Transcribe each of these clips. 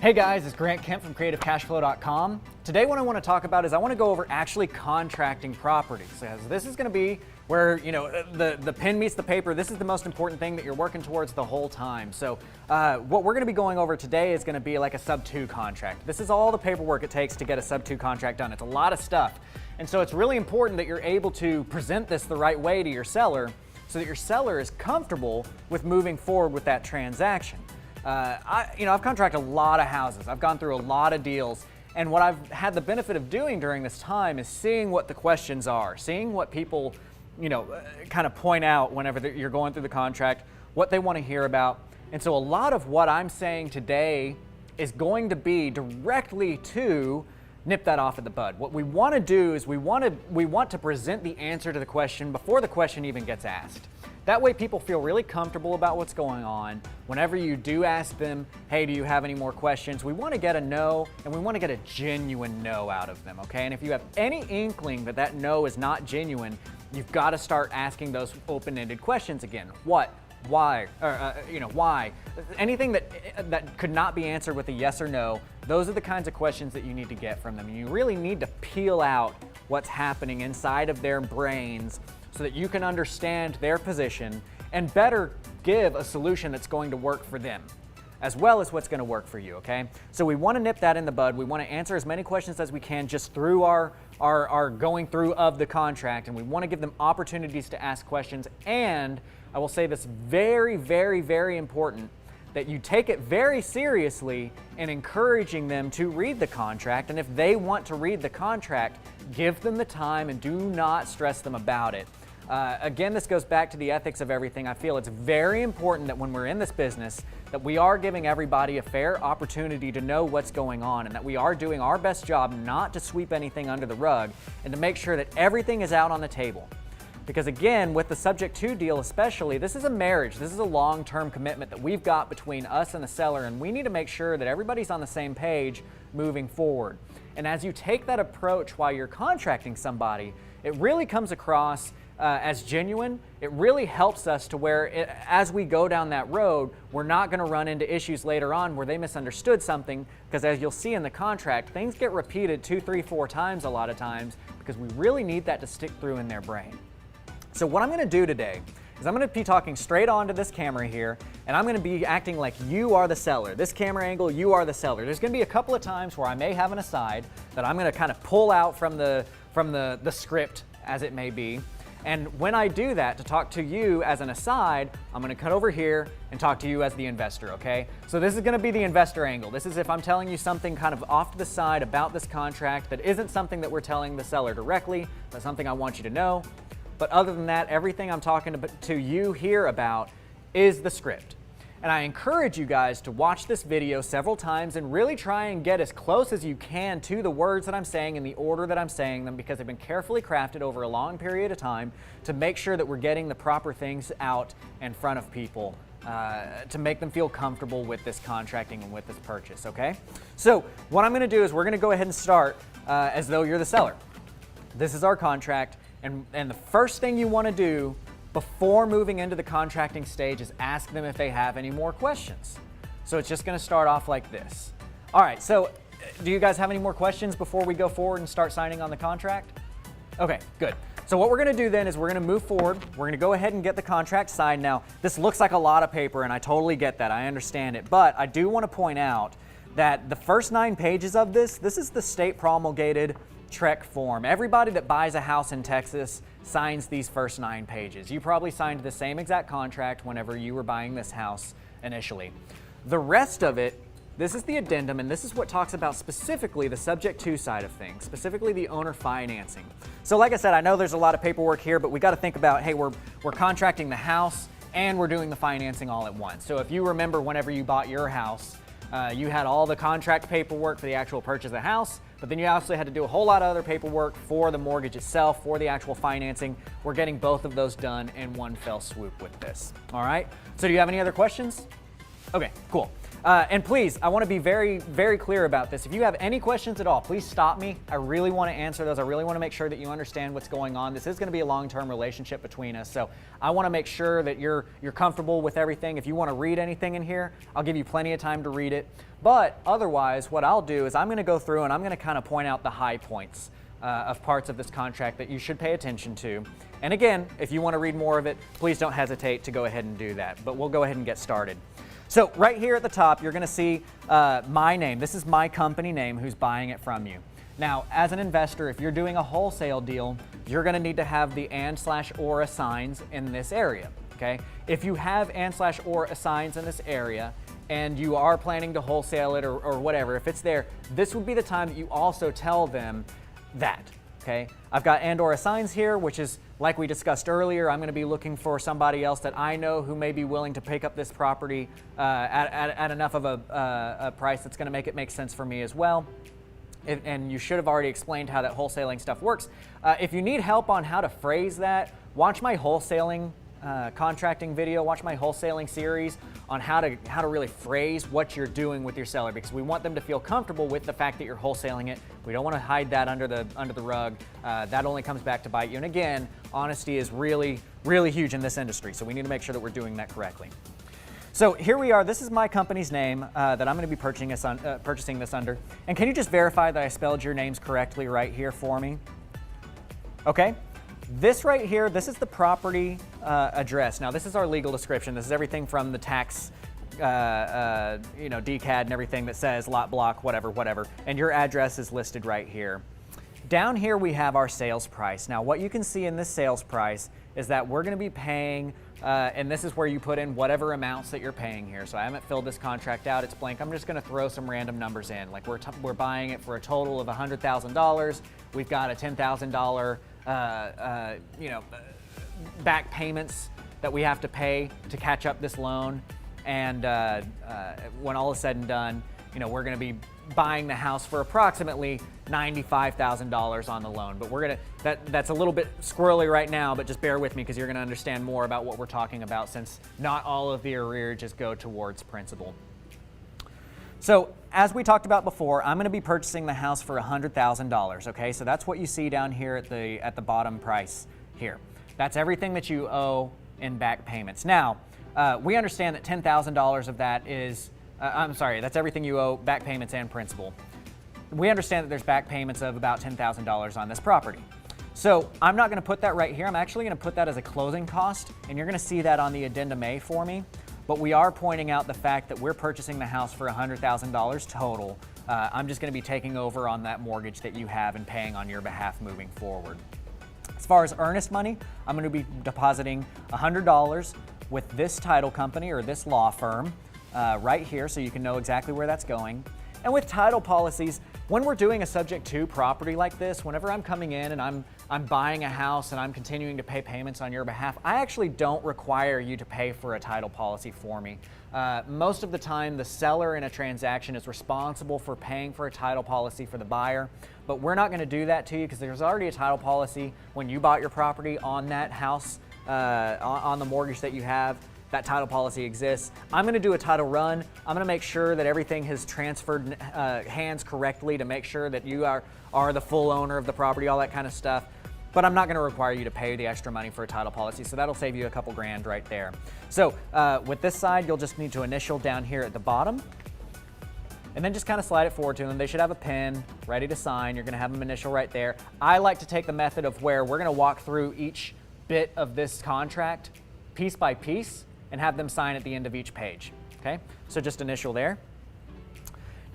Hey guys, it's Kemp from CreativeCashFlow.com. Today what I want to talk about is I want to go over actually contracting properties. As this is going to be where, the pen meets the paper. This is the most important thing that you're working towards the whole time. So what we're going to be going over today is going to be like a sub-2 contract. This is all the paperwork it takes to get a sub-2 contract done. It's a lot of stuff. And so it's really important that you're able to present this the right way to your seller so that your seller is comfortable with moving forward with that transaction. I've contracted a lot of houses. I've gone through a lot of deals. And what I've had the benefit of doing during this time is seeing what the questions are, seeing what people, kind of point out whenever you're going through the contract, what they want to hear about. And so a lot of what I'm saying today is going to be directly to nip that off at the bud. What we want to do is we want to present the answer to the question before the question even gets asked. That way people feel really comfortable about what's going on. Whenever you do ask them, hey, do you have any more questions? We want to get a no, and we want to get a genuine no out of them, okay? And if you have any inkling that that no is not genuine, you've got to start asking those open-ended questions again. What? Why? Why? Anything that could not be answered with a yes or no, those are the kinds of questions that you need to get from them. And you really need to peel out what's happening inside of their brains so that you can understand their position and better give a solution that's going to work for them, as well as what's going to work for you, okay? So we want to nip that in the bud. We want to answer as many questions as we can just through our going through of the contract, and we want to give them opportunities to ask questions. And I will say this very, very, very important, that you take it very seriously in encouraging them to read the contract. And if they want to read the contract, give them the time and do not stress them about it. Again, this goes back to the ethics of everything. I feel it's very important that when we're in this business, that we are giving everybody a fair opportunity to know what's going on, and that we are doing our best job not to sweep anything under the rug and to make sure that everything is out on the table. Because again, with the subject to deal especially, this is a marriage. This is a long-term commitment that we've got between us and the seller, and we need to make sure that everybody's on the same page moving forward. And as you take that approach while you're contracting somebody, it really comes across as genuine. It really helps us to where, as we go down that road, we're not going to run into issues later on where they misunderstood something, because as you'll see in the contract, things get repeated 2, 3, 4 times a lot of times because we really need that to stick through in their brain. So what I'm going to do today is I'm going to be talking straight onto this camera here, and I'm going to be acting like you are the seller. This camera angle, you are the seller. There's going to be a couple of times where I may have an aside that I'm going to kind of pull out from the script, as it may be. And when I do that, to talk to you as an aside, I'm going to cut over here and talk to you as the investor, okay? So this is going to be the investor angle. This is if I'm telling you something kind of off to the side about this contract that isn't something that we're telling the seller directly, but something I want you to know. But other than that, everything I'm talking to you here about is the script. And I encourage you guys to watch this video several times and really try and get as close as you can to the words that I'm saying in the order that I'm saying them, because they've been carefully crafted over a long period of time to make sure that we're getting the proper things out in front of people to make them feel comfortable with this contracting and with this purchase, okay? So what I'm gonna do is we're gonna go ahead and start as though you're the seller. This is our contract, and the first thing you wanna do before moving into the contracting stage is ask them if they have any more questions. So it's just going to start off like this. All right, so do you guys have any more questions before we go forward and start signing on the contract? Okay, good. So what we're going to do then is we're going to move forward. We're going to go ahead and get the contract signed. Now, this looks like a lot of paper, and I totally get that. I understand it. But I do want to point out that the first 9 pages of this is the state promulgated TREC form. Everybody that buys a house in Texas signs these first 9 pages. You probably signed the same exact contract whenever you were buying this house initially. The rest of it, this is the addendum, and this is what talks about specifically the subject to side of things, specifically the owner financing. So like I said, I know there's a lot of paperwork here, but we got to think about, hey, we're contracting the house and we're doing the financing all at once. So if you remember whenever you bought your house, you had all the contract paperwork for the actual purchase of the house, but then you also had to do a whole lot of other paperwork for the mortgage itself, for the actual financing. We're getting both of those done in one fell swoop with this. All right, so do you have any other questions? Okay, cool. And please, I want to be very, very clear about this. If you have any questions at all, please stop me. I really want to answer those. I really want to make sure that you understand what's going on. This is going to be a long-term relationship between us, so I want to make sure that you're comfortable with everything. If you want to read anything in here, I'll give you plenty of time to read it. But otherwise, what I'll do is I'm going to go through and I'm going to kind of point out the high points of parts of this contract that you should pay attention to. And again, if you want to read more of it, please don't hesitate to go ahead and do that. But we'll go ahead and get started. So right here at the top, you're going to see my name. This is my company name who's buying it from you. Now, as an investor, if you're doing a wholesale deal, you're going to need to have the and/or signs in this area. Okay? If you have and/or signs in this area and you are planning to wholesale it or whatever, if it's there, this would be the time that you also tell them that. Okay? I've got Andora Signs here, which is, like we discussed earlier, I'm going to be looking for somebody else that I know who may be willing to pick up this property at enough of a price that's going to make sense for me as well. And you should have already explained how that wholesaling stuff works. If you need help on how to phrase that, watch my wholesaling contracting video, watch my wholesaling series on how to really phrase what you're doing with your seller, because we want them to feel comfortable with the fact that you're wholesaling it. We don't want to hide that under the rug. That only comes back to bite you. And again, honesty is really, really huge in this industry, so we need to make sure that we're doing that correctly. So here we are. This is my company's name that I'm going to be purchasing this under. And can you just verify that I spelled your names correctly right here for me? Okay. This right here, this is the property address. Now, this is our legal description. This is everything from the tax, DCAD and everything that says lot block, whatever. And your address is listed right here. Down here, we have our sales price. Now, what you can see in this sales price is that we're going to be paying, and this is where you put in whatever amounts that you're paying here. So I haven't filled this contract out. It's blank. I'm just going to throw some random numbers in. Like we're buying it for a total of $100,000. We've got a $10,000 back payments that we have to pay to catch up this loan. And when all is said and done, we're going to be buying the house for approximately $95,000 on the loan. But that's a little bit squirrely right now, but just bear with me because you're going to understand more about what we're talking about, since not all of the arrearages go towards principal. So as we talked about before, I'm going to be purchasing the house for $100,000. Okay, so that's what you see down here at the bottom price here. That's everything that you owe in back payments. Now, we understand that $10,000 of that is, that's everything you owe, back payments and principal. We understand that there's back payments of about $10,000 on this property. So I'm not going to put that right here. I'm actually going to put that as a closing cost, and you're going to see that on the addendum A for me. But we are pointing out the fact that we're purchasing the house for $100,000 total. I'm just going to be taking over on that mortgage that you have and paying on your behalf moving forward. As far as earnest money, I'm going to be depositing $100 with this title company or this law firm right here, so you can know exactly where that's going. And with title policies, when we're doing a subject to property like this, whenever I'm coming in and I'm buying a house and I'm continuing to pay payments on your behalf, I actually don't require you to pay for a title policy for me. Most of the time, the seller in a transaction is responsible for paying for a title policy for the buyer, but we're not going to do that to you because there's already a title policy when you bought your property on that house, on the mortgage that you have. That title policy exists. I'm going to do a title run. I'm going to make sure that everything has transferred hands correctly to make sure that you are the full owner of the property, all that kind of stuff. But I'm not going to require you to pay the extra money for a title policy, so that'll save you a couple grand right there. So with this side, you'll just need to initial down here at the bottom, and then just kind of slide it forward to them. They should have a pen ready to sign. You're going to have them initial right there. I like to take the method of where we're going to walk through each bit of this contract piece by piece and have them sign at the end of each page. Okay, so just initial there.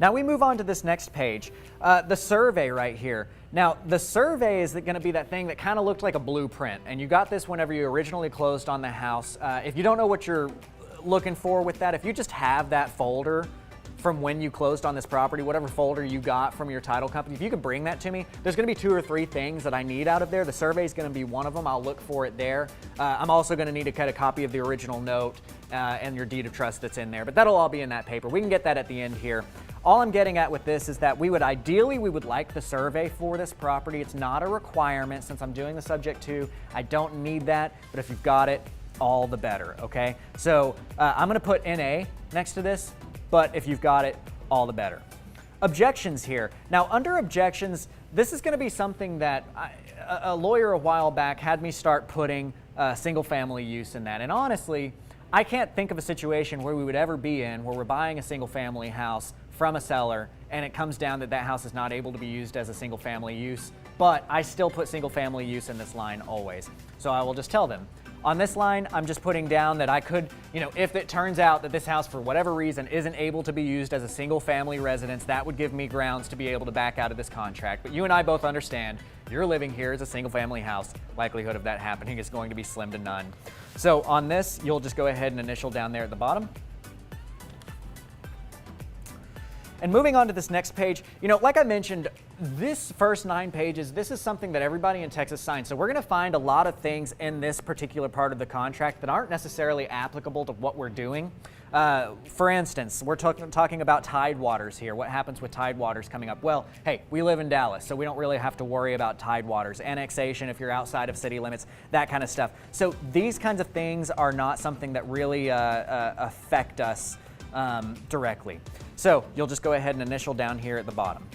Now we move on to this next page, the survey right here. Now the survey is going to be that thing that kind of looked like a blueprint, and you got this whenever you originally closed on the house. If you don't know what you're looking for with that, if you just have that folder from when you closed on this property, whatever folder you got from your title company, if you could bring that to me, there's going to be 2 or 3 things that I need out of there. The survey is going to be one of them. I'll look for it there. I'm also going to need to cut a copy of the original note and your deed of trust that's in there, but that'll all be in that paper. We can get that at the end here. All I'm getting at with this is that we would like the survey for this property. It's not a requirement since I'm doing the subject to. I don't need that, but if you've got it, all the better, okay? So I'm going to put NA next to this. but if you've got it, all the better. Objections here. Now, under objections, this is going to be something that a lawyer a while back had me start putting single family use in that. And honestly, I can't think of a situation where we would ever be in where we're buying a single family house from a seller and it comes down that that house is not able to be used as a single family use, but I still put single family use in this line always. So I will just tell them, on this line, I'm just putting down that I could, if it turns out that this house for whatever reason isn't able to be used as a single family residence, that would give me grounds to be able to back out of this contract. But you and I both understand you're living here as a single family house. Likelihood of that happening is going to be slim to none. So on this, you'll just go ahead and initial down there at the bottom. And moving on to this next page, like I mentioned, this first 9 pages, this is something that everybody in Texas signs. So we're going to find a lot of things in this particular part of the contract that aren't necessarily applicable to what we're doing. For instance, we're talking about tidewaters here. What happens with tidewaters coming up? Well, hey, we live in Dallas, so we don't really have to worry about tidewaters. Annexation, if you're outside of city limits, that kind of stuff. So these kinds of things are not something that really affect us directly. So you'll just go ahead and initial down here at the bottom.